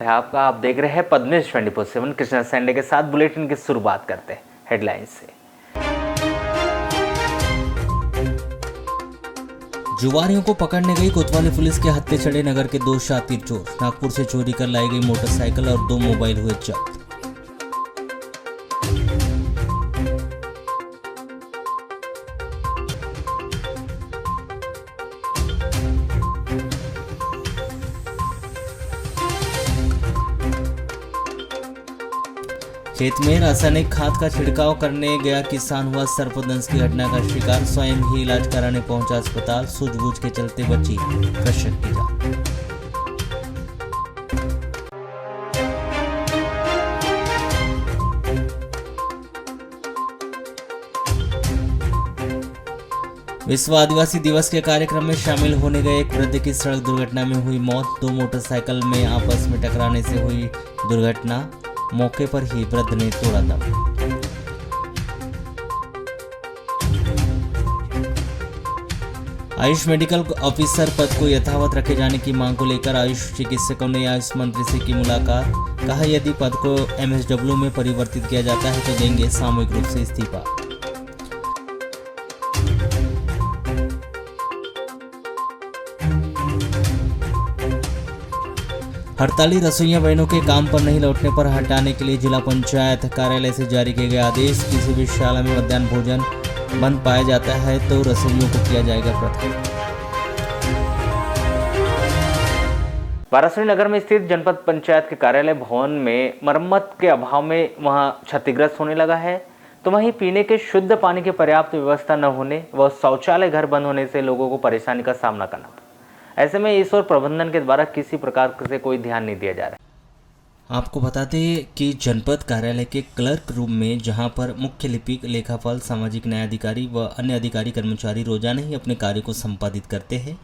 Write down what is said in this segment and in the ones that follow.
आपका आप देख रहे हैं पद्मेश 24/7 कृष्णा संडे के साथ बुलेटिन की शुरुआत करते हैं हेडलाइंस से। जुआरियों को पकड़ने गई कोतवाली पुलिस के हत्थे चढ़े नगर के 2 शातिर चोर। नागपुर से चोरी कर लाई गई मोटरसाइकिल और 2 मोबाइल हुए जब्त। खेत में रासायनिक खाद का छिड़काव करने गया किसान हुआ सर्पदंश की घटना का शिकार। स्वयं ही इलाज कराने पहुंचा अस्पताल। सूझबूझ के चलते बची कृषक की जान। विश्व आदिवासी दिवस के कार्यक्रम में शामिल होने गए एक वृद्ध की सड़क दुर्घटना में हुई मौत। 2 मोटरसाइकिल में आपस में टकराने से हुई दुर्घटना। मौके पर ही वृद्ध ने तोड़ा दम। आयुष मेडिकल ऑफिसर पद को यथावत रखे जाने की मांग को लेकर आयुष चिकित्सकों ने आयुष मंत्री से की मुलाकात। कहा यदि पद को MSW में परिवर्तित किया जाता है तो देंगे सामूहिक रूप से इस्तीफा। हड़ताली रसोइया बहनों के काम पर नहीं लौटने पर हटाने के लिए जिला पंचायत कार्यालय से जारी किए गए आदेश। किसी भी शाला में मध्याह्न भोजन बंद पाया जाता है तो रसोइयों को किया जाएगा प्रथम। वाराणसी नगर में स्थित जनपद पंचायत के कार्यालय भवन में मरम्मत के अभाव में वहां क्षतिग्रस्त होने लगा है, तो वहीं पीने के शुद्ध पानी की पर्याप्त व्यवस्था न होने व शौचालय घर बंद होने से लोगों को परेशानी का सामना करना पड़ा। ऐसे में इस ओर प्रबंधन के द्वारा किसी प्रकार से कोई ध्यान नहीं दिया जा रहा है। आपको बताते कि जनपद कार्यालय के क्लर्क रूम में जहां पर मुख्य लिपिक, लेखापाल, सामाजिक न्याय अधिकारी व अन्य अधिकारी कर्मचारी रोजाना ही अपने कार्य को संपादित करते हैं,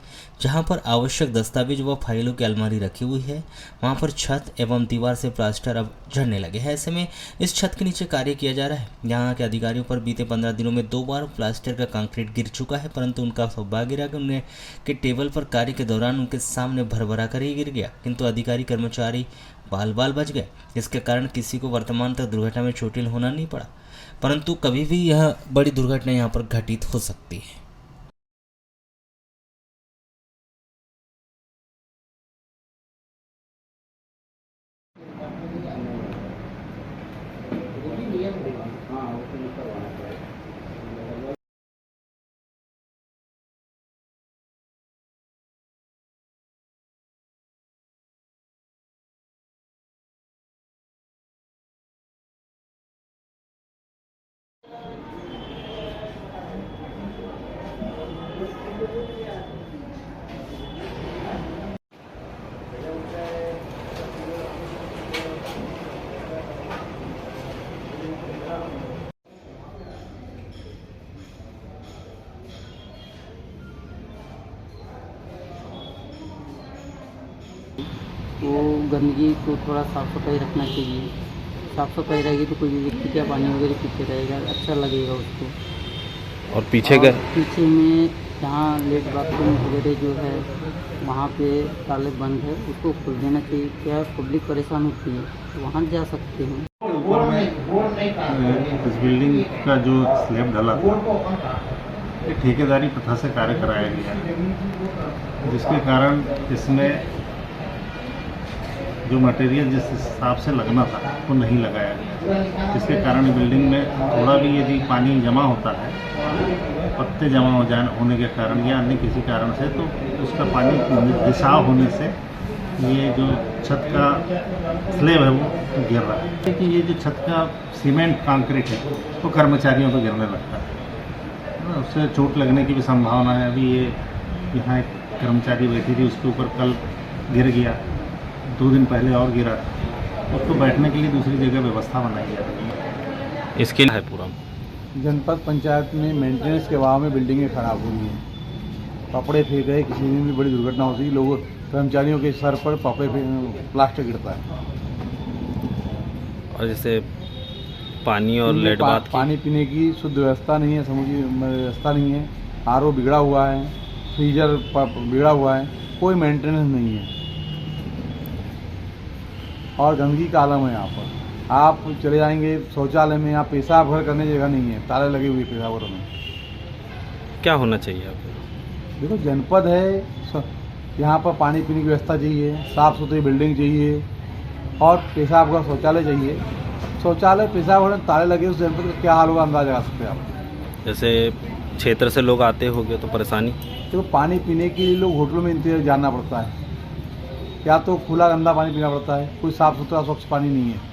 जहां पर आवश्यक दस्तावेज व फाइलों की अलमारी रखी हुई है, वहां पर छत एवं दीवार से प्लास्टर अब झड़ने लगे हैं। ऐसे में इस छत के नीचे कार्य किया जा रहा है। यहाँ के अधिकारियों पर बीते 15 दिनों में 2 बार प्लास्टर का कंक्रीट गिर चुका है, परंतु उनका सौभाग्य रहा कि उनके टेबल पर कार्य के दौरान उनके सामने भरभरा कर ही गिर गया, किंतु अधिकारी कर्मचारी बाल बच गए। इसके कारण किसी को वर्तमान तक दुर्घटना में चोटिल होना नहीं पड़ा, परंतु कभी भी यह बड़ी दुर्घटना यहाँ पर घटित हो सकती है। तो गंदगी को थोड़ा साफ़ सफाई रखना चाहिए। साफ़ सफाई रहेगी तो कोई भी व्यक्ति क्या पानी वगैरह पीते रहेगा, अच्छा लगेगा उसको। और पीछे का पीछे में जहाँ लेट बाथरूम वगैरह जो है वहाँ पे ताले बंद है, उसको खोल देना चाहिए। क्या पब्लिक परेशान होती है, वहाँ जा सकते हैं। इस बिल्डिंग का जो स्लैब ढला था ये ठेकेदारी प्रथा से कार्य कराया गया, जिसके कारण इसमें जो मटेरियल जिस हिसाब से लगना था वो नहीं लगाया गया। इसके कारण बिल्डिंग में थोड़ा भी यदि पानी जमा होता है, पत्ते जमा होने के कारण या अन्य किसी कारण से, तो उसका पानी रिसाव होने से ये जो छत का स्लैब है वो गिर रहा है। क्योंकि ये जो छत का सीमेंट कंक्रीट है वो कर्मचारियों पर गिरने लगता है, उससे चोट लगने की भी संभावना है। अभी ये यहाँ एक कर्मचारी बैठी थी, उसके ऊपर कल गिर गया, 2 दिन पहले और गिरा, उसको बैठने के लिए दूसरी जगह व्यवस्था बनाई जा रही है। इसके है पूरा जनपद पंचायत में मेंटेनेंस के अभाव में बिल्डिंगें खराब हो रही हैं। पापड़े फेंक गए, किसी दिन भी बड़ी दुर्घटना होती है, लोगों कर्मचारियों के सर पर पापड़े प्लास्टर गिरता है। और जैसे पानी और लेट बात पानी पीने की शुद्ध व्यवस्था नहीं है, समुची व्यवस्था नहीं है। RO बिगड़ा हुआ है, फ्रीजर बिगड़ा हुआ है, कोई मेंटेनेंस नहीं है। और गंदगी का आलम है यहाँ पर। आप चले जाएंगे शौचालय में, यहाँ पेशाब घर करने जगह नहीं है, ताले लगे हुए पेशाब घरों में। क्या होना चाहिए आपको? देखो जनपद है, यहाँ पर पानी पीने की व्यवस्था चाहिए, साफ़ सुथरी बिल्डिंग चाहिए और पेशाब घर शौचालय चाहिए। शौचालय पेशाब घर ताले लगे, उस जनपद का क्या हाल होगा अंदाजा लगा सकते हैं आप। जैसे क्षेत्र से लोग आते होंगे तो परेशानी? देखो पानी पीने के लिए लोग होटलों में इंतजार जाना पड़ता है, या तो खुला गंदा पानी पीना पड़ता है, कोई साफ़ सुथरा स्वच्छ पानी नहीं है।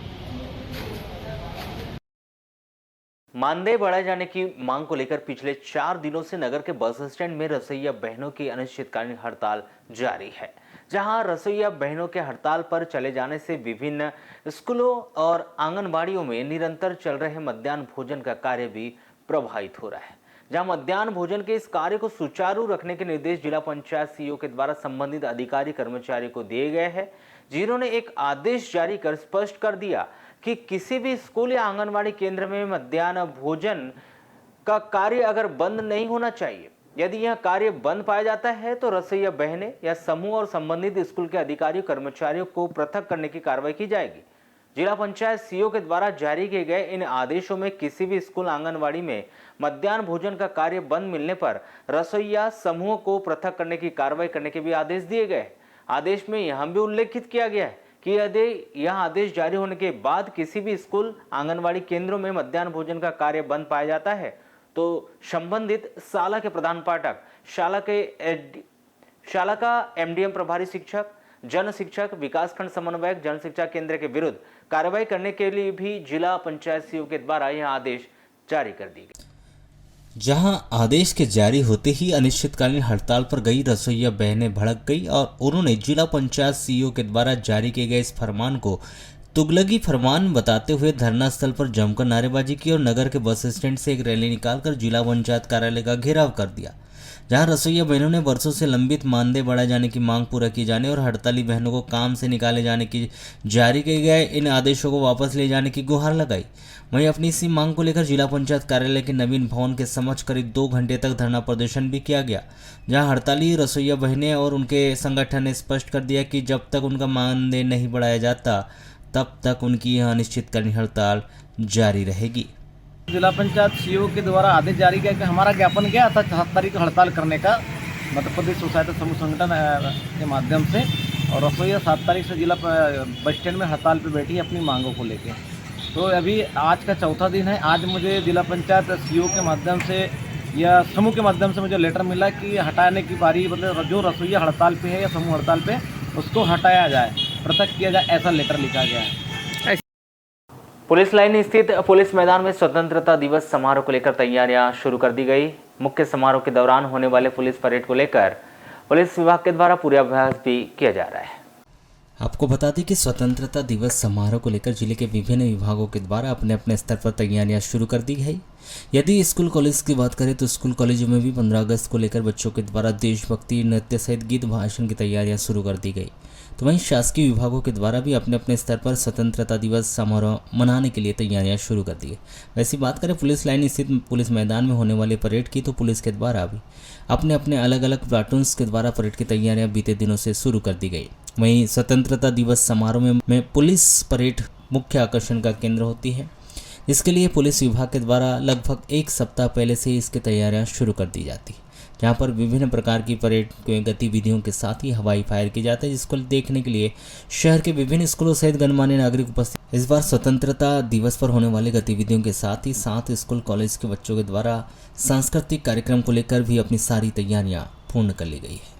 मानदेय बढ़ाए जाने की मांग को लेकर पिछले 4 दिनों से नगर के बस स्टैंड में रसोइया बहनों की अनिश्चितकालीन हड़ताल जारी है। जहां रसोइया बहनों के हड़ताल पर चले जाने से विभिन्न स्कूलों और आंगनबाड़ियों में निरंतर चल रहे मध्याह्न भोजन का कार्य भी प्रभावित हो रहा है। जहां मध्याह्न भोजन के इस कार्य को सुचारू रखने के निर्देश जिला पंचायत सीईओ के द्वारा संबंधित अधिकारी कर्मचारी को दिए गए हैं, जिन्होंने एक आदेश जारी कर स्पष्ट कर दिया कि किसी भी स्कूल या आंगनबाड़ी केंद्र में मध्याह्न भोजन का कार्य अगर बंद नहीं होना चाहिए। यदि यह कार्य बंद पाया जाता है तो रसोइया बहनें या समूह और संबंधित स्कूल के अधिकारियों कर्मचारियों को पृथक करने की कार्रवाई की जाएगी। जिला पंचायत सीईओ के द्वारा जारी किए गए इन आदेशों में किसी भी स्कूल आंगनबाड़ी में मध्याह्न भोजन का कार्य बंद मिलने पर रसोइया समूह को पृथक करने की कार्रवाई करने के भी आदेश दिए गए। आदेश में यह भी उल्लेखित किया गया है कि यदि यह आदेश जारी होने के बाद किसी भी स्कूल आंगनबाड़ी केंद्रों में मध्याह्न भोजन का कार्य बंद पाया जाता है तो संबंधित शाला के प्रधान पाठक, शाला का एमडीएम प्रभारी शिक्षक, जन शिक्षक, विकासखंड समन्वयक, जन शिक्षा केंद्र के विरुद्ध कार्रवाई करने के लिए भी जिला पंचायत सीईओ के द्वारा यह आदेश जारी कर दी गई। जहां आदेश के जारी होते ही अनिश्चितकालीन हड़ताल पर गई रसोइया बहनें भड़क गई और उन्होंने जिला पंचायत सीईओ के द्वारा जारी किए गए इस फरमान को तुगलकी फरमान बताते हुए धरना स्थल पर जमकर नारेबाजी की और नगर के बस स्टैंड से एक रैली निकालकर जिला पंचायत कार्यालय का घेराव कर दिया। जहां रसोइया बहनों ने वर्षों से लंबित मानदेय बढ़ाए जाने की मांग पूरा किए जाने और हड़ताली बहनों को काम से निकाले जाने की जारी किए गए इन आदेशों को वापस ले जाने की गुहार लगाई। वहीं अपनी इसी मांग को लेकर जिला पंचायत कार्यालय के नवीन भवन के समक्ष करीब 2 घंटे तक धरना प्रदर्शन भी किया गया। जहां हड़ताली रसोइया बहनें और उनके संगठन ने स्पष्ट कर दिया कि जब तक उनका मानदेय नहीं बढ़ाया जाता तब तक उनकी यह अनिश्चितकालीन हड़ताल जारी रहेगी। जिला पंचायत सीईओ के द्वारा आदेश जारी किया कि हमारा ज्ञापन गया था 7 तारीख को हड़ताल करने का मध्य प्रदेश सोसाइटी समूह संगठन के माध्यम से, और रसोइया 7 तारीख से जिला बस स्टैंड में हड़ताल पे बैठी है अपनी मांगों को लेके। तो अभी आज का चौथा दिन है। आज मुझे जिला पंचायत सीईओ के माध्यम से या समूह के माध्यम से मुझे लेटर मिला कि हटाने की बारी, मतलब जो रसोइया हड़ताल पे है या समूह हड़ताल पे उसको हटाया जाए, पृथक किया जाए, ऐसा लेटर लिखा गया है। पुलिस लाइन स्थित पुलिस मैदान में स्वतंत्रता दिवस समारोह को लेकर तैयारियां शुरू कर दी गई। मुख्य समारोह के दौरान होने वाले पुलिस परेड को लेकर पुलिस विभाग के द्वारा पूर्वाभ्यास भी किया जा रहा है। आपको बता दें कि स्वतंत्रता दिवस समारोह को लेकर जिले के विभिन्न विभागों के द्वारा अपने अपने स्तर पर तैयारियां शुरू कर दी गई। यदि स्कूल कॉलेज की बात करें तो स्कूल कॉलेजों में भी 15 अगस्त को लेकर बच्चों के द्वारा देशभक्ति नृत्य सहित गीत भाषण की तैयारियां शुरू कर दी गई। तो वहीं शासकीय विभागों के द्वारा भी अपने अपने स्तर पर स्वतंत्रता दिवस समारोह मनाने के लिए तैयारियां शुरू कर दी है। वैसी बात करें पुलिस लाइन स्थित पुलिस मैदान में होने वाले परेड की, तो पुलिस के द्वारा भी अपने अपने अलग अलग प्लाटून्स के द्वारा परेड की तैयारियां बीते दिनों से शुरू कर दी गई। वहीं स्वतंत्रता दिवस समारोह में पुलिस परेड मुख्य आकर्षण का केंद्र होती है। इसके लिए पुलिस विभाग के द्वारा लगभग 1 सप्ताह पहले से इसकी तैयारियां शुरू कर दी जाती है, जहां पर विभिन्न प्रकार की परेड गतिविधियों के साथ ही हवाई फायर किया जाता है, जिसको देखने के लिए शहर के विभिन्न स्कूलों सहित गणमान्य नागरिक उपस्थित। इस बार स्वतंत्रता दिवस पर होने वाली गतिविधियों के साथ ही साथ स्कूल कॉलेज के बच्चों के द्वारा सांस्कृतिक कार्यक्रम को लेकर भी अपनी सारी तैयारियां पूर्ण कर ली गई है।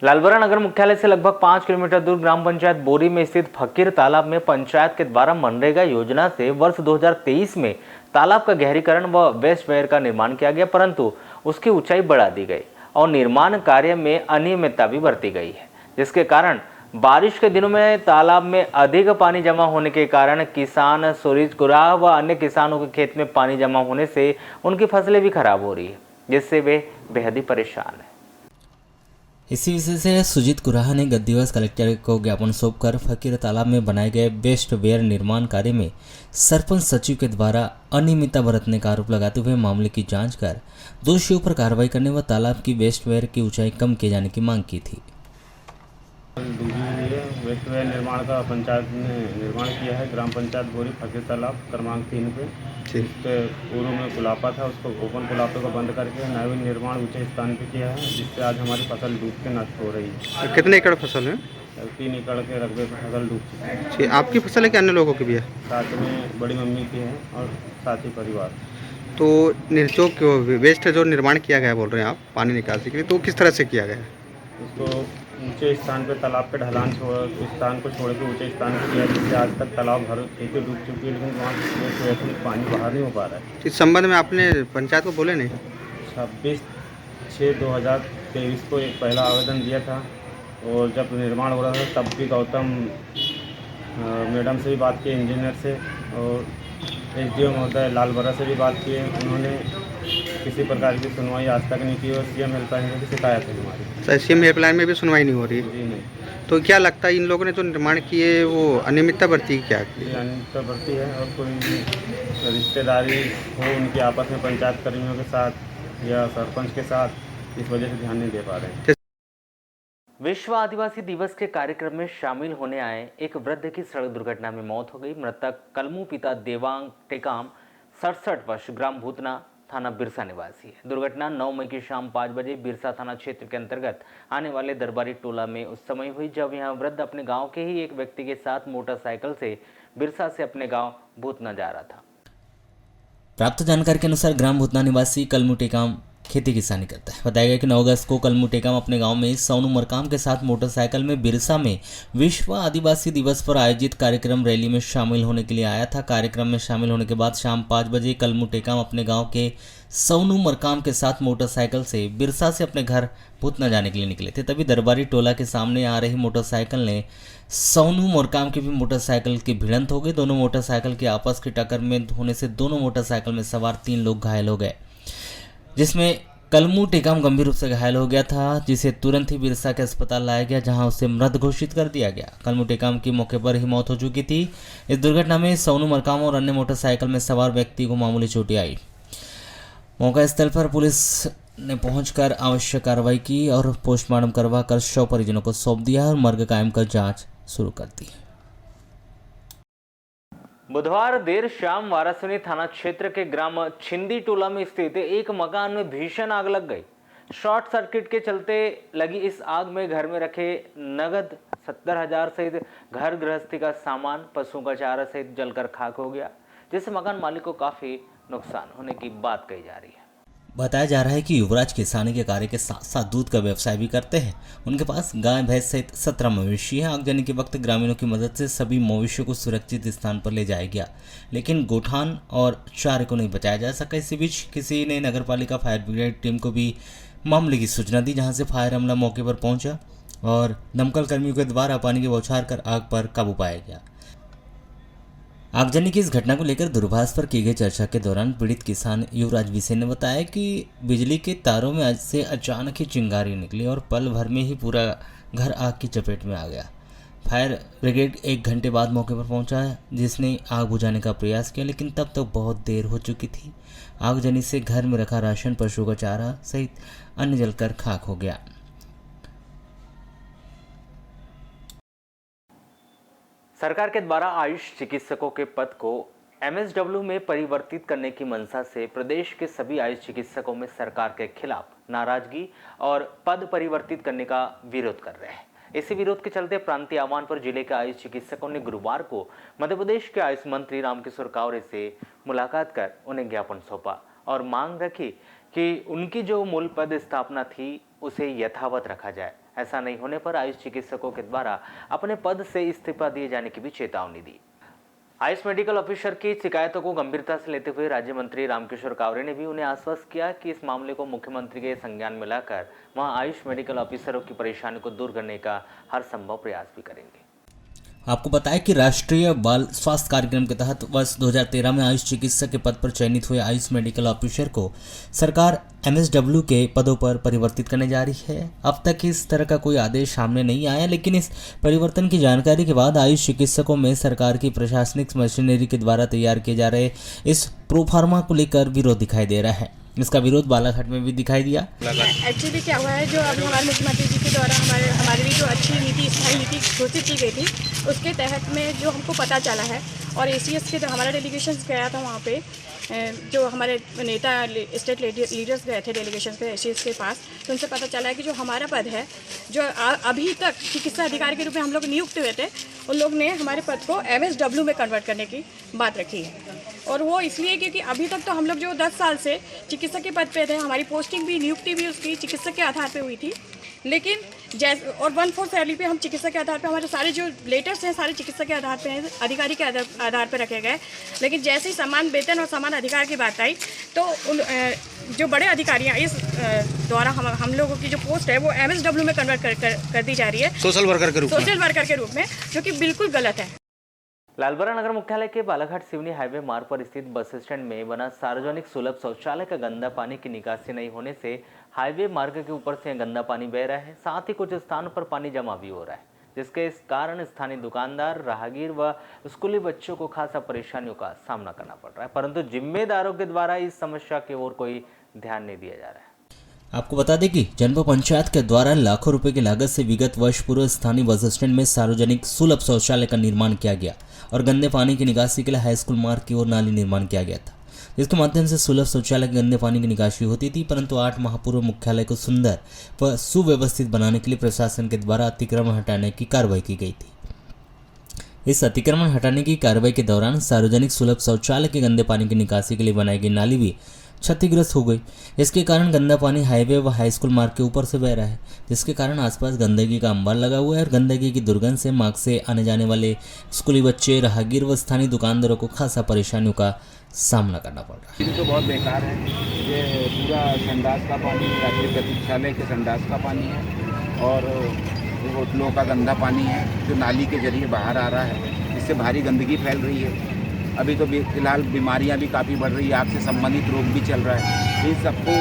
लालबरा नगर मुख्यालय से लगभग 5 किलोमीटर दूर ग्राम पंचायत बोरी में स्थित फकीर तालाब में पंचायत के द्वारा मनरेगा योजना से वर्ष 2023 में तालाब का गहरीकरण व वेस्ट वेयर का निर्माण किया गया, परंतु उसकी ऊंचाई बढ़ा दी गई और निर्माण कार्य में अनियमितता भी बरती गई है, जिसके कारण बारिश के दिनों में तालाब में अधिक पानी जमा होने के कारण किसान सूरज कुराह व अन्य किसानों के खेत में पानी जमा होने से उनकी फसलें भी खराब हो रही है, जिससे वे बेहद ही परेशान हैं। इसी विषय से सुजीत कुराहा ने गत दिवस कलेक्टर को ज्ञापन सौंपकर फकीर तालाब में बनाए गए वेस्ट वेयर निर्माण कार्य में सरपंच सचिव के द्वारा अनियमितता बरतने का आरोप लगाते हुए मामले की जांच कर दोषियों पर कार्रवाई करने व तालाब की वेस्ट वेयर की ऊंचाई कम किए जाने की मांग की थी। वेस्ट वेयर निर्माण का पंचायत ने निर्माण किया है। ग्राम पंचायत बोरी फकीर तालाब क्रमांक 3 पे, जिसके पूर्व में कुलापा था, उसको ओपन कुलापे को बंद करके नवीन निर्माण ऊंचे स्थान पे किया है, जिससे आज हमारी फसल डूब के नष्ट हो रही है। कितने एकड़ फसल है? 3 एकड़ के रकबे पर फसल डूब चुकी है। जी, आपकी फसल है कि अन्य लोगों की भी है? साथ में बड़ी मम्मी की है और साथी परिवार। तो जो वेस्ट जो निर्माण किया गया बोल रहे हैं आप पानी निकासी के लिए, तो किस तरह से किया गया है? उसको ऊंचे स्थान पे तालाब पे ढलान स्थान को छोड़ के ऊंचे स्थान पे किया, जिससे आज तक तालाब भर एक डूब चुकी है, लेकिन वहाँ से पानी बाहर नहीं हो पा रहा है। इस संबंध में आपने पंचायत को बोले नहीं? 26/6/2023 को एक पहला आवेदन दिया था, और जब निर्माण हो रहा था तब भी गौतम मैडम से भी बात की, इंजीनियर से, और SDO महोदय लालबरा से भी बात की। उन्होंने किसी प्रकार की सुनवाई आज तक नहीं की, और CM हेल्पलाइन में भी शिकायत है हमारी। CM हेल्पलाइन में भी सुनवाई नहीं हो रही? जी नहीं। तो क्या लगता है इन लोगों ने जो निर्माण किए वो अनियमितता बरती क्या? अनियमितता बरती है, और कोई रिश्तेदारी हो उनकी आपस में पंचायत कर्मियों के साथ या सरपंच के साथ, इस वजह से ध्यान नहीं दे पा रहे हैं। विश्व आदिवासी दिवस के कार्यक्रम में शामिल होने आए एक वृद्ध की सड़क दुर्घटना में मौत हो गई। मृतक कलमू पिता देवांग टेकाम 67 वर्ष, ग्राम भूतना, थाना बिरसा निवासी है। दुर्घटना 9 मई की शाम 5 बजे बिरसा थाना क्षेत्र के अंतर्गत आने वाले दरबारी टोला में उस समय हुई जब यह वृद्ध अपने गांव के ही एक व्यक्ति के साथ मोटरसाइकिल से बिरसा से अपने गांव भूतना जा रहा था। प्राप्त जानकारी के अनुसार ग्राम भूतना निवासी कलमू टेकाम खेती किसानी करता है। बताया गया कि 9 अगस्त को कलमू टेकाम अपने गांव में सोनू मरकाम के साथ मोटरसाइकिल में बिरसा में विश्व आदिवासी दिवस पर आयोजित कार्यक्रम रैली में शामिल होने के लिए आया था। कार्यक्रम में शामिल होने के बाद शाम 5 बजे कलमू टेकाम अपने गांव के सोनू मरकाम के साथ मोटरसाइकिल से बिरसा से अपने घर भूतना जाने के लिए निकले थे। तभी दरबारी टोला के सामने आ रही मोटरसाइकिल ने सोनू मरकाम की भी मोटरसाइकिल की भिड़ंत हो गई। दोनों मोटरसाइकिल की आपस की टक्कर में होने से दोनों मोटरसाइकिल में सवार 3 लोग घायल हो गए, जिसमें कलमू टेकाम गंभीर रूप से घायल हो गया था, जिसे तुरंत ही बिरसा के अस्पताल लाया गया, जहां उसे मृत घोषित कर दिया गया। कलमू टेकाम की मौके पर ही मौत हो चुकी थी। इस दुर्घटना में सोनू मरकाम और अन्य मोटरसाइकिल में सवार व्यक्ति को मामूली चोटें आई। मौका स्थल पर पुलिस ने पहुंचकर आवश्यक कार्रवाई की और पोस्टमार्टम करवाकर शव परिजनों को सौंप दिया और मर्ग कायम कर जाँच शुरू कर दी। बुधवार देर शाम वारासनी थाना क्षेत्र के ग्राम छिंदी टोला में स्थित एक मकान में भीषण आग लग गई। शॉर्ट सर्किट के चलते लगी इस आग में घर में रखे नगद 70,000 सहित घर गृहस्थी का सामान, पशुओं का चारा सहित जलकर खाक हो गया, जिससे मकान मालिक को काफी नुकसान होने की बात कही जा रही है। बताया जा रहा है कि युवराज किसानी के कार्य के साथ साथ दूध का व्यवसाय भी करते हैं। उनके पास गाय भैंस सहित 17 मवेशी हैं। आगजनी के वक्त ग्रामीणों की मदद से सभी मवेशियों को सुरक्षित स्थान पर ले जाया गया, लेकिन गोठान और चारे को नहीं बचाया जा सका। इसी बीच किसी ने नगरपालिका फायर ब्रिगेड टीम को भी मामले की सूचना दी, जहां से फायर अमला मौके पर पहुंचा और दमकल कर्मियों के द्वारा पानी की बौछार कर आग पर काबू पाया गया। आगजनी की इस घटना को लेकर दूरभाष पर की गई चर्चा के दौरान पीड़ित किसान युवराज विसे ने बताया कि बिजली के तारों में आज से अचानक ही चिंगारी निकली और पल भर में ही पूरा घर आग की चपेट में आ गया। फायर ब्रिगेड 1 घंटे बाद मौके पर पहुंचा, जिसने आग बुझाने का प्रयास किया, लेकिन तब तक बहुत देर हो चुकी थी। आगजनी से घर में रखा राशन, पशुओं का चारा सहित अन्य जलकर खाक हो गया। सरकार के द्वारा आयुष चिकित्सकों के पद को MSW में परिवर्तित करने की मंशा से प्रदेश के सभी आयुष चिकित्सकों में सरकार के खिलाफ नाराजगी और पद परिवर्तित करने का विरोध कर रहे हैं। इसी विरोध के चलते प्रांतीय आह्वान पर जिले के आयुष चिकित्सकों ने गुरुवार को मध्य प्रदेश के आयुष मंत्री रामकिशोर कावरे से मुलाकात कर उन्हें ज्ञापन सौंपा और मांग रखी कि उनकी जो मूल पद स्थापना थी उसे यथावत रखा जाए। ऐसा नहीं होने पर आयुष चिकित्सकों के द्वारा अपने पद से इस्तीफा दिए जाने की भी चेतावनी दी। आयुष मेडिकल ऑफिसर की शिकायतों को गंभीरता से लेते हुए राज्य मंत्री रामकिशोर कावरे ने भी उन्हें आश्वस्त किया कि इस मामले को मुख्यमंत्री के संज्ञान में लाकर वहां आयुष मेडिकल ऑफिसरों की परेशानी को दूर करने का हर संभव प्रयास भी करेंगे। आपको बताया कि राष्ट्रीय बाल स्वास्थ्य कार्यक्रम के तहत वर्ष 2013 में आयुष चिकित्सक के पद पर चयनित हुए आयुष मेडिकल ऑफिसर को सरकार MSW के पदों पर परिवर्तित करने जा रही है। अब तक इस तरह का कोई आदेश सामने नहीं आया, लेकिन इस परिवर्तन की जानकारी के बाद आयुष चिकित्सकों में सरकार की प्रशासनिक मशीनरी के द्वारा तैयार किए जा रहे इस प्रोफार्मा को लेकर विरोध दिखाई दे रहा है। इसका विरोध बालाघाट में भी दिखाई दिया। एक्चुअली क्या हुआ है, जो अभी हमारे मुख्यमंत्री जी के द्वारा हमारे लिए जो अच्छी नीति स्थायी नीति घोषित की गई थी, उसके तहत में जो हमको पता चला है और ACS के हमारा डेलीगेशन गया था वहाँ पे, जो हमारे नेता स्टेट लीडर्स गए थे डेलीगेशन पे ACS के पास, तो उनसे पता चला है कि जो हमारा पद है, जो अभी तक चिकित्सा अधिकारी के रूप में हम लोग नियुक्त हुए थे, उन लोग ने हमारे पद को MSW में कन्वर्ट करने की बात रखी है। और वो इसलिए क्योंकि अभी तक तो हम लोग जो 10 साल से चिकित्सक के पद पे थे, हमारी पोस्टिंग भी नियुक्ति भी उसकी चिकित्सक के आधार पे हुई थी, लेकिन जैसे और 1/4 सैलरी पे हम चिकित्सक के आधार पे, हमारे सारे जो लेटर्स हैं सारे चिकित्सक के आधार पे हैं, अधिकारी के आधार पे रखे गए। लेकिन जैसे ही समान वेतन और समान अधिकार की बात आई तो जो बड़े अधिकारी हैं इस द्वारा हम लोगों की जो पोस्ट है वो MSW में कन्वर्ट कर दी जा रही है, सोशल वर्कर के रूप में, जो कि बिल्कुल गलत है। लालबरा नगर मुख्यालय के बालाघाट सिवनी हाईवे मार्ग पर स्थित बस स्टैंड में बना सार्वजनिक सुलभ शौचालय का गंदा पानी की निकासी नहीं होने से हाईवे मार्ग के ऊपर से गंदा पानी बह रहा है। साथ ही कुछ स्थानों पर पानी जमा भी हो रहा है, जिसके इस कारण स्थानीय दुकानदार, राहगीर व स्कूली बच्चों को खासा परेशानियों का सामना करना पड़ रहा है, परंतु जिम्मेदारों के द्वारा इस समस्या की ओर कोई ध्यान नहीं दिया जा रहा है। आपको बता दें कि जनपद पंचायत के द्वारा लाखों रुपए की लागत से विगत वर्ष पूर्व स्थानीय बस स्टैंड में सार्वजनिक सुलभ शौचालय का निर्माण किया गया और गंदे पानी की निकासी के लिए हाई स्कूल मार्ग की ओर नाली निर्माण किया गया था, जिसके माध्यम से सुलभ शौचालय के गंदे पानी की निकासी होती थी। परंतु 8 माह पूर्व मुख्यालय को सुंदर व सुव्यवस्थित बनाने के लिए प्रशासन के द्वारा अतिक्रमण हटाने की कार्रवाई की गई थी। इस अतिक्रमण हटाने की कार्रवाई के दौरान सार्वजनिक सुलभ शौचालय के गंदे पानी की निकासी के लिए बनाई गई नाली भी क्षतिग्रस्त हो गई। इसके कारण गंदा पानी हाईवे व हाई स्कूल मार्ग के ऊपर से बह रहा है, जिसके कारण आसपास गंदगी का अंबार लगा हुआ है और गंदगी की दुर्गंध से मार्ग से आने जाने वाले स्कूली बच्चे, राहगीर व स्थानीय दुकानदारों को खासा परेशानियों का सामना करना पड़ रहा है। ये तो बहुत बेकार है। ये पूरा संडास का पानी, राष्ट्रीय प्रतीक्षालय के संडास का पानी है और होटलों का गंदा पानी है जो नाली के जरिए बाहर आ रहा है। इससे भारी गंदगी फैल रही है। अभी तो फिलहाल बीमारियां भी काफ़ी बढ़ रही है, आग से संबंधित रोग भी चल रहा है। इन सबको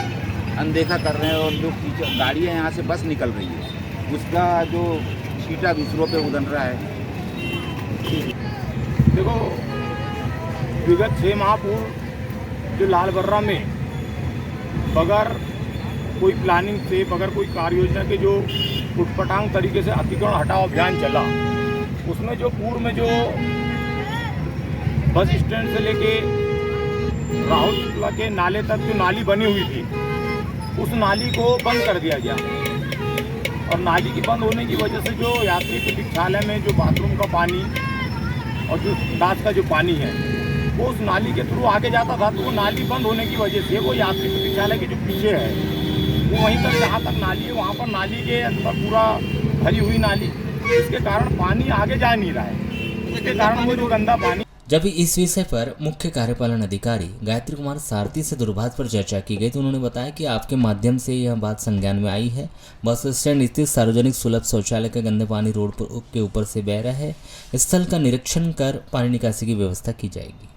अनदेखा कर रहे हैं और जो गाड़ियाँ यहाँ से बस निकल रही है उसका जो छींटा दूसरों पे उदन रहा है। देखो, विगत 6 माह पूर्व जो लालबर्रा में बगैर कोई प्लानिंग से, बगैर कोई कार्य योजना के जो उटपटांग तरीके से अतिक्रमण हटाओ अभियान चला, उसमें जो पूर्व में जो बस स्टैंड से लेके राहुल के नाले तक जो नाली बनी हुई थी, उस नाली को बंद कर दिया गया और नाली की बंद होने की वजह से जो यात्री प्रतीक्षालय में जो बाथरूम का पानी और जो दास का जो पानी है वो उस नाली के थ्रू आगे जाता था। तो वो नाली बंद होने की वजह से वो यात्री प्रतीक्षालय के जो पीछे है वो वहीं तक, जहाँ तक नाली है वहाँ पर नाली के अंदर पूरा भरी हुई नाली, इसके कारण पानी आगे जा नहीं रहा है। इसके कारण वो जो गंदा पानी। जब इस विषय पर मुख्य कार्यपालन अधिकारी गायत्री कुमार सारथी से दूरभाष पर चर्चा की गई तो उन्होंने बताया कि आपके माध्यम से यह बात संज्ञान में आई है। बस स्टैंड स्थित सार्वजनिक सुलभ शौचालय का गंदे पानी रोड के ऊपर से बह रहा है। स्थल का निरीक्षण कर पानी निकासी की व्यवस्था की जाएगी।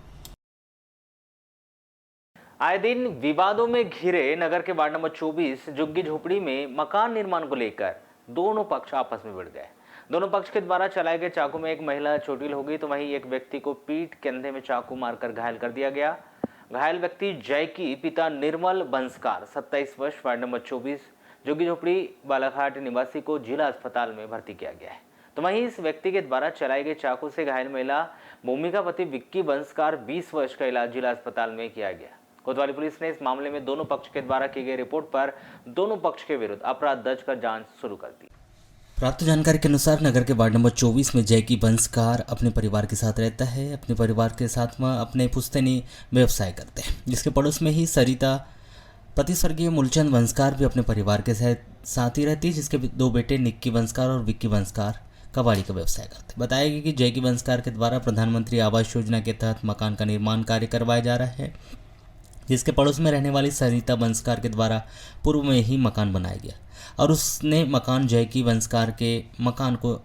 आए दिन विवादों में घिरे नगर के वार्ड नंबर 24 झुग्गी झोपड़ी में मकान निर्माण को लेकर दोनों पक्ष आपस में भिड़ गए। दोनों पक्ष के द्वारा चलाए गए चाकू में एक महिला चोटिल हो गई तो वहीं एक व्यक्ति को पीठ कंधे में चाकू मारकर घायल कर दिया गया। घायल व्यक्ति जयकी पिता निर्मल बंसकार 27 वर्ष वार्ड नंबर 24 झुग्गी झोपड़ी बालाघाट निवासी को जिला अस्पताल में भर्ती किया गया है। तो वहीं इस व्यक्ति के द्वारा चलाए गए चाकू से घायल महिला भूमिका पति विक्की बंसकार 20 वर्ष का इलाज जिला अस्पताल में किया गया। कोतवाली पुलिस ने इस मामले में दोनों पक्ष के द्वारा की गई रिपोर्ट पर दोनों पक्ष के विरुद्ध अपराध दर्ज कर जांच शुरू कर दी। प्राप्त जानकारी के अनुसार नगर के वार्ड नंबर 24 में जयकी बंसकार अपने परिवार के साथ रहता है। अपने परिवार के साथ में अपने पुश्तैनी व्यवसाय करते हैं, जिसके पड़ोस में ही सरिता पति स्वर्गीय मूलचंद वंशकार भी अपने परिवार के साथ ही रहती है, जिसके 2 बेटे निक्की वंशकार और विक्की वंशकार कबाड़ी का व्यवसाय करते। बताया गया कि जैकी वंशकार के द्वारा प्रधानमंत्री आवास योजना के तहत मकान का निर्माण कार्य करवाया जा रहा है, जिसके पड़ोस में रहने वाली सरिता वंशकार के द्वारा पूर्व में ही मकान बनाया गया और उसने मकान जैकी वंशकार के मकान को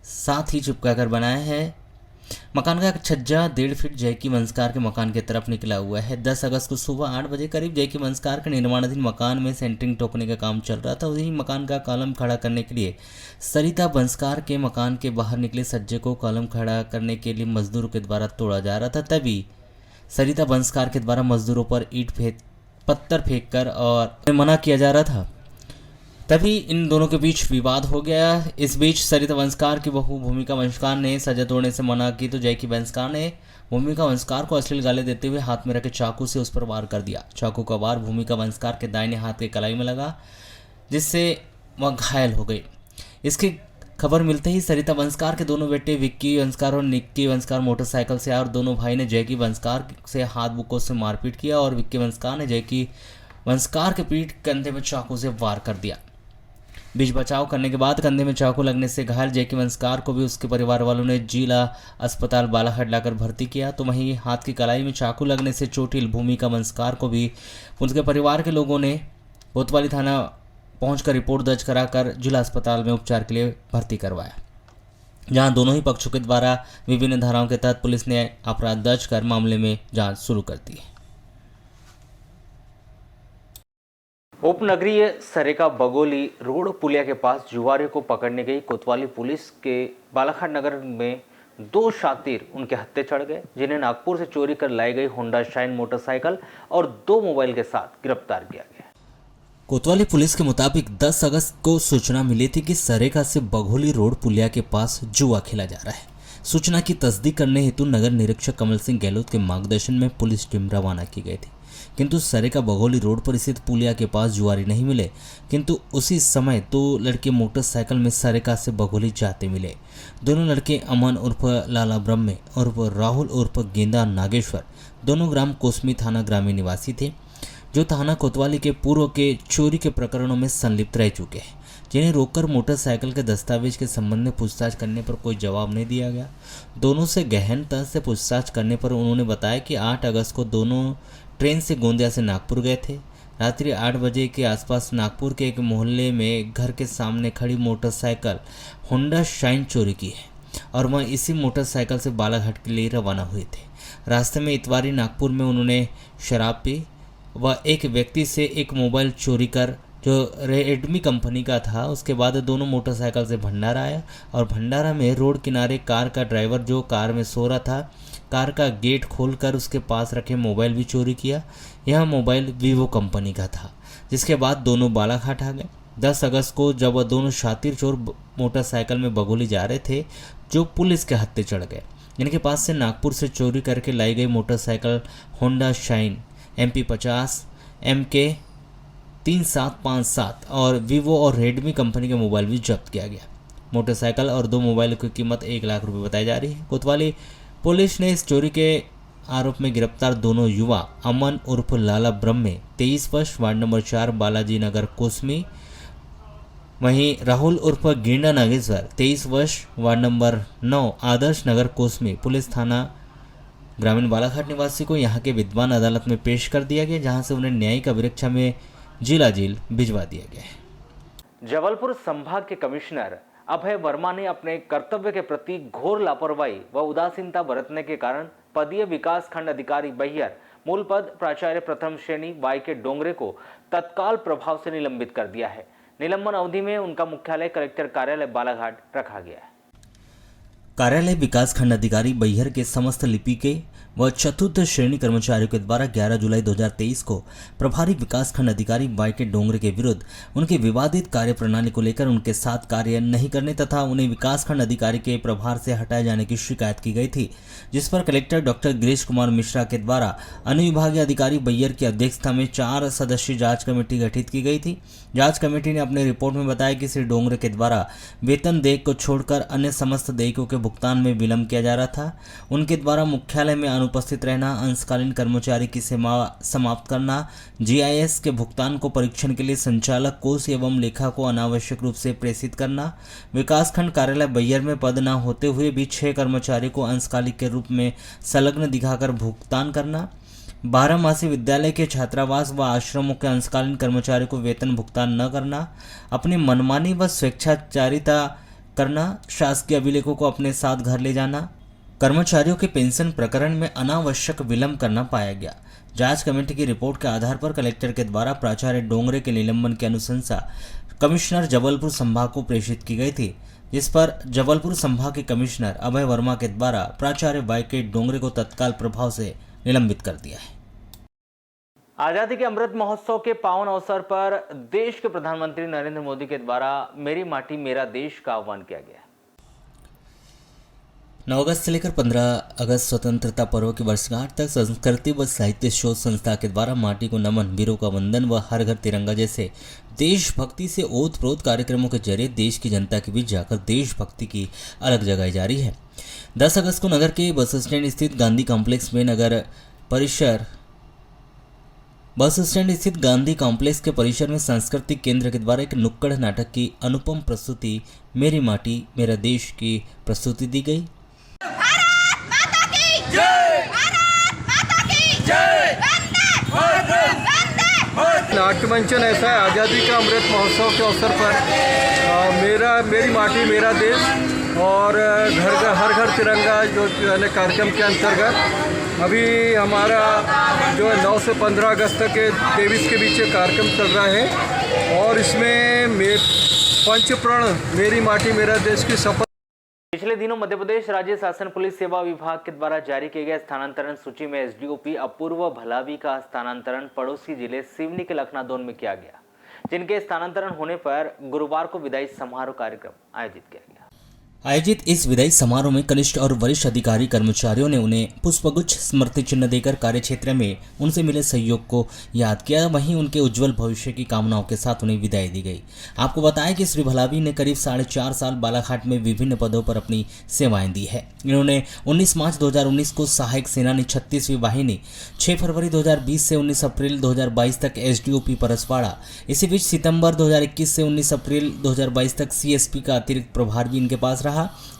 साथ ही चिपका कर बनाया है। मकान का छज्जा 1.5 फीट जैकी वंशकार के मकान की तरफ निकला हुआ है। 10 अगस्त को सुबह 8 बजे करीब जैकी वंशकार के निर्माणाधीन मकान में सेंटरिंग ठोकने का काम चल रहा था। वही मकान का कॉलम खड़ा करने के लिए सरिता वंशकार के मकान के बाहर निकले सज्जे को कॉलम खड़ा करने के लिए मजदूरों के द्वारा तोड़ा जा रहा था। तभी सरिता वंशकार के द्वारा मजदूरों पर पत्थर फेंक कर और मना किया जा रहा था। तभी इन दोनों के बीच विवाद हो गया। इस बीच सरिता वंशकार की बहू भूमिका वंशकार ने सजा तोड़ने से मना की तो जैकी वंशकार ने भूमिका वंशकार को अश्लील गाली देते हुए हाथ में रखे चाकू से उस पर वार कर दिया। चाकू का वार भूमिका वंशकार के दाहिने हाथ के कलाई में लगा, जिससे वह घायल हो गई। इसकी खबर मिलते ही सरिता वंशकार के दोनों बेटे विक्की वंशकार और निक्की वंशकार मोटरसाइकिल से आए और दोनों भाई ने जैकी वंशकार से हाथ बुक्कों से मारपीट किया और विक्की वंशकार ने जैकी वंशकार के पीठ कंधे में चाकू से वार कर दिया। बीच बचाव करने के बाद कंधे में चाकू लगने से घायल जैकी वंशकार को भी उसके परिवार वालों ने जिला अस्पताल बालाघाट लाकर भर्ती किया। तो वहीं हाथ की कलाई में चाकू लगने से चोटिल भूमिका वंशकार को भी उनके परिवार के लोगों ने कोतवाली थाना पहुंचकर रिपोर्ट दर्ज कराकर जिला अस्पताल में उपचार के लिए भर्ती करवाया, जहां दोनों ही पक्षों के द्वारा विभिन्न धाराओं के तहत पुलिस ने अपराध दर्ज कर मामले में जांच शुरू कर दी है। उपनगरीय सरेका बगोली रोड पुलिया के पास जुआरियों को पकड़ने गई कोतवाली पुलिस के बालाघाट नगर में 2 शातिर उनके हत्थे चढ़ गए, जिन्हें नागपुर से चोरी कर लाई गई होंडा शाइन मोटरसाइकिल और 2 मोबाइल के साथ गिरफ्तार किया गया। कोतवाली पुलिस के मुताबिक 10 अगस्त को सूचना मिली थी कि सरेका से बघोली रोड पुलिया के पास जुआ खेला जा रहा है। सूचना की तस्दीक करने हेतु नगर निरीक्षक कमल सिंह गहलोत के मार्गदर्शन में पुलिस टीम रवाना की गई थी, किंतु सरेका बघोली रोड पर स्थित पुलिया के पास जुआरी नहीं मिले। किंतु उसी समय 2 लड़के मोटरसाइकिल में सरेका से बघोली जाते मिले। दोनों लड़के अमन उर्फ लाला ब्रह्मे उर्फ राहुल उर्फ गेंदा नागेश्वर दोनों ग्राम कोसमी थाना ग्रामीण निवासी थे, जो थाना कोतवाली के पूर्व के चोरी के प्रकरणों में संलिप्त रह चुके हैं, जिन्हें रोककर मोटरसाइकिल के दस्तावेज के संबंध में पूछताछ करने पर कोई जवाब नहीं दिया गया। दोनों से गहनता से पूछताछ करने पर उन्होंने बताया कि 8 अगस्त को दोनों ट्रेन से गोंदिया से नागपुर गए थे। रात्रि 8 बजे के आसपास नागपुर के एक मोहल्ले में घर के सामने खड़ी मोटरसाइकिल होंडा शाइन चोरी की है और वह इसी मोटरसाइकिल से बालाघाट के लिए रवाना हुए थे। रास्ते में इतवारी नागपुर में उन्होंने शराब पी व एक व्यक्ति से एक मोबाइल चोरी कर जो रेडमी कंपनी का था। उसके बाद दोनों मोटरसाइकिल से भंडारा आया और भंडारा में रोड किनारे कार का ड्राइवर जो कार में सो रहा था, कार का गेट खोलकर उसके पास रखे मोबाइल भी चोरी किया। यह मोबाइल वीवो कंपनी का था, जिसके बाद दोनों बालाघाट आ गए। 10 अगस्त को जब वह दोनों शातिर चोर मोटरसाइकिल में बघोली जा रहे थे, जो पुलिस के हत्थे चढ़ गए। इनके पास से नागपुर से चोरी करके लाई गई motorcycle Honda shine MP 50 MK 3757 और वीवो और रेडमी कंपनी के मोबाइल भी जब्त किया गया। मोटरसाइकिल और 2 मोबाइल की कीमत 1 लाख रुपए बताई जा रही है। कोतवाली पुलिस ने इस चोरी के आरोप में गिरफ्तार दोनों युवा अमन उर्फ लाला ब्रह्मे 23 वर्ष वार्ड नंबर 4 बालाजी नगर कोसमी, वहीं राहुल उर्फ गेंडा नागेश्वर 23 वर्ष ward number 9 Adarsh Nagar Kosmi police थाना ग्रामीण बालाघाट निवासी को यहां के विद्वान अदालत में पेश कर दिया गया, जहां से उन्हें न्यायिक अभिरक्षा में जिला जेल भिजवा दिया गया है। जबलपुर संभाग के कमिश्नर अभय वर्मा ने अपने कर्तव्य के प्रति घोर लापरवाही व उदासीनता बरतने के कारण पदीय विकास खंड अधिकारी बैहर मूल पद प्राचार्य प्रथम श्रेणी YK डोंगरे को तत्काल प्रभाव से निलंबित कर दिया है। निलंबन अवधि में उनका मुख्यालय कलेक्टर कार्यालय बालाघाट रखा गया है। कार्यालय विकास खंड अधिकारी बैहर के समस्त लिपि के व चतुर्थ श्रेणी कर्मचारियों के द्वारा 11 जुलाई 2023 को प्रभारी विकास खंड अधिकारी YK डोंगरे के विरुद्ध उनकी विवादित कार्य प्रणाली को लेकर उनके साथ कार्य नहीं करने तथा उन्हें विकास खंड अधिकारी के प्रभार से हटाए जाने की शिकायत की गई थी, जिस पर कलेक्टर डॉक्टर गिरीश कुमार मिश्रा के द्वारा अनुविभागीय अधिकारी बैहर की अध्यक्षता में 4 सदस्यीय जांच कमेटी गठित की गई थी। जांच कमेटी ने अपने रिपोर्ट में बताया कि श्री डोंगरे के द्वारा वेतन देयक को छोड़कर अन्य समस्त देयकों के भुगतान में विलम्ब किया जा रहा था। उनके द्वारा मुख्यालय में अनुपस्थित रहना, अंशकालीन कर्मचारी की सेवा समाप्त करना, जीआईएस के भुगतान को परीक्षण के लिए संचालक कोष एवं लेखा को अनावश्यक रूप से प्रेषित करना, विकासखंड कार्यालय बैयर में पद न होते हुए भी 6 कर्मचारी को अंशकालिक के रूप में संलग्न दिखाकर भुगतान करना, 12 मासी विद्यालय के छात्रावास व आश्रमों के अंशकालीन कर्मचारी को वेतन भुगतान न करना, अपनी मनमानी व स्वेच्छाचारिता करना, शासकीय अभिलेखों को अपने साथ घर ले जाना, कर्मचारियों के पेंशन प्रकरण में अनावश्यक विलंब करना पाया गया। जांच कमेटी की रिपोर्ट के आधार पर कलेक्टर के द्वारा प्राचार्य डोंगरे के निलंबन की अनुशंसा कमिश्नर जबलपुर संभाग को प्रेषित की गई थी, जिस पर जबलपुर संभाग के कमिश्नर अभय वर्मा के द्वारा प्राचार्य वाईके डोंगरे को तत्काल प्रभाव से निलंबित कर दिया है। आजादी के अमृत महोत्सव के पावन अवसर पर देश के प्रधानमंत्री नरेंद्र मोदी के द्वारा मेरी माटी मेरा देश का आह्वान किया गया। 9 अगस्त से लेकर 15 अगस्त स्वतंत्रता पर्व की वर्षगांठ तक संस्कृति व साहित्य शोध संस्था के द्वारा माटी को नमन, वीरों का वंदन व हर घर तिरंगा जैसे देशभक्ति से ओतप्रोत कार्यक्रमों के जरिए देश की जनता के बीच जाकर देशभक्ति की अलग जगाई जा रही है। 10 अगस्त को नगर के बस स्टैंड स्थित गांधी कॉम्प्लेक्स में के परिसर में सांस्कृतिक केंद्र के द्वारा एक नुक्कड़ नाटक की अनुपम प्रस्तुति मेरी माटी मेरा देश की प्रस्तुति दी गई। नाट्य मंचन ऐसा है, आज़ादी का अमृत महोत्सव के अवसर पर मेरी माटी मेरा देश और हर घर तिरंगा जो कार्यक्रम के अंतर्गत अभी हमारा जो है 9 से 15 अगस्त तक के 23 के बीच कार्यक्रम चल रहा है और इसमें पंचप्रण मेरी माटी मेरा देश की शपथ। पिछले दिनों मध्य प्रदेश राज्य शासन पुलिस सेवा विभाग के द्वारा जारी किए गए स्थानांतरण सूची में एसडीओपी अपूर्व भलावी का स्थानांतरण पड़ोसी जिले सिवनी के लखनादौन में किया गया, जिनके स्थानांतरण होने पर गुरुवार को विदाई समारोह कार्यक्रम आयोजित किया गया। आयोजित इस विदाई समारोह में कनिष्ठ और वरिष्ठ अधिकारी कर्मचारियों ने उन्हें पुष्पगुच्छ स्मृति चिन्ह देकर कार्यक्षेत्र में उनसे मिले सहयोग को याद किया। वहीं उनके उज्जवल भविष्य की कामनाओं के साथ उन्हें विदाई दी गई। आपको बताएं कि श्री भलावी ने करीब 4.5 साल बालाघाट में विभिन्न पदों पर अपनी सेवाएं दी है। इन्होंने 19 मार्च 2019 को सहायक सेनानी 36वीं वाहिनी, 6 फरवरी 2020 से 19 अप्रैल 2022 तक एसडीओपी परसवाड़ा। इसी बीच सितंबर 2021 से 19 अप्रैल 2022 तक सीएसपी का अतिरिक्त प्रभार भी इनके पास रहा।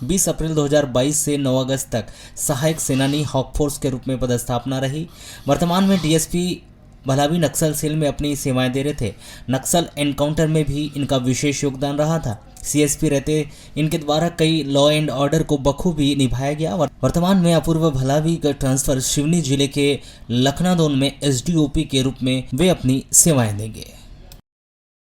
20 अप्रैल 2022 से 9 अगस्त तक सहायक सेनानी हॉक फोर्स के रूप में पदस्थापना रही। वर्तमान में डीएसपी भलावी नक्सल सेल में अपनी सेवाएं दे रहे थे। नक्सल एनकाउंटर में भी इनका विशेष योगदान रहा था। सीएसपी रहते इनके द्वारा कई लॉ एंड ऑर्डर को बखूबी निभाया गया। वर्तमान में अपूर्व भलावी का ट्रांसफर सिवनी जिले के लखनादौन में एसडीओपी के रूप में वे अपनी सेवाएं देंगे।